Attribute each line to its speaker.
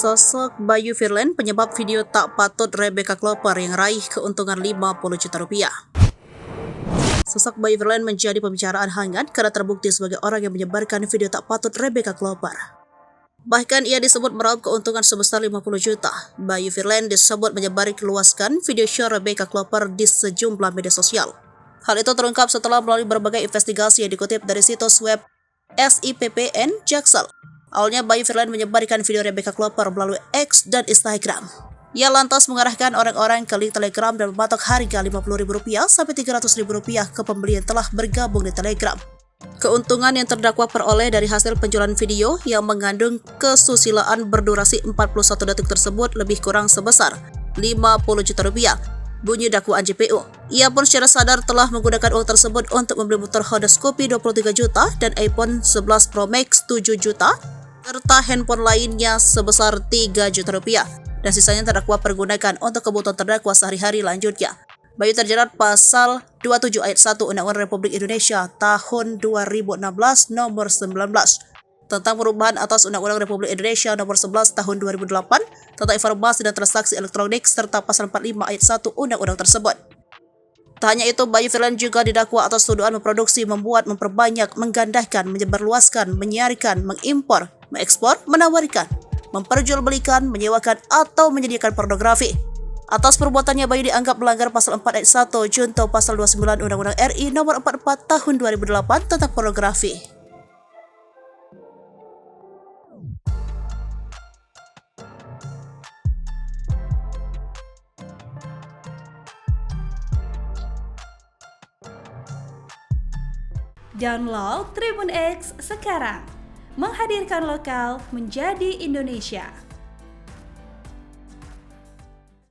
Speaker 1: Sosok Bayu Firland penyebab video tak patut Rebecca Klopper yang raih keuntungan 50 juta rupiah. Sosok Bayu Firland menjadi pembicaraan hangat karena terbukti sebagai orang yang menyebarkan video tak patut Rebecca Klopper. Bahkan ia disebut meraup keuntungan sebesar 50 juta. Bayu Firland disebut menyebarluaskan video show Rebecca Klopper di sejumlah media sosial. Hal itu terungkap setelah melalui berbagai investigasi yang dikutip dari situs web SIPPN Jaksel. Awalnya Bayu Firland menyebarkan video Rebecca Klopper melalui X dan Instagram. Ia lantas mengarahkan orang-orang ke link Telegram dan mematok harga Rp50.000 sampai Rp300.000 ke pembeli yang telah bergabung di Telegram. Keuntungan yang terdakwa peroleh dari hasil penjualan video yang mengandung kesusilaan berdurasi 41 detik tersebut lebih kurang sebesar Rp50 juta, bunyi dakwaan JPU. Ia pun secara sadar telah menggunakan uang tersebut untuk membeli motor Honda Scoopy 23 juta dan iPhone 11 Pro Max 7 juta, serta handphone lainnya sebesar Rp3 juta, dan sisanya terdakwa pergunakan untuk kebutuhan terdakwa sehari-hari lanjutnya. Bayu terjerat pasal 27 ayat 1 Undang-Undang Republik Indonesia tahun 2016 nomor 19 tentang perubahan atas Undang-Undang Republik Indonesia nomor 11 tahun 2008 tentang informasi dan transaksi elektronik serta pasal 45 ayat 1 undang-undang tersebut. Tak hanya itu, Bayu Firland juga didakwa atas tuduhan memproduksi, membuat, memperbanyak, menggandakan, menyebarluaskan, menyiarkan, mengimpor, mengekspor, menawarkan, memperjualbelikan, menyewakan, atau menyediakan pornografi. Atas perbuatannya, Bayu dianggap melanggar pasal 4 ayat 1 junto pasal 29 Undang-Undang RI nomor 44 tahun 2008 tentang pornografi.
Speaker 2: Download Tribun X sekarang, menghadirkan lokal menjadi Indonesia.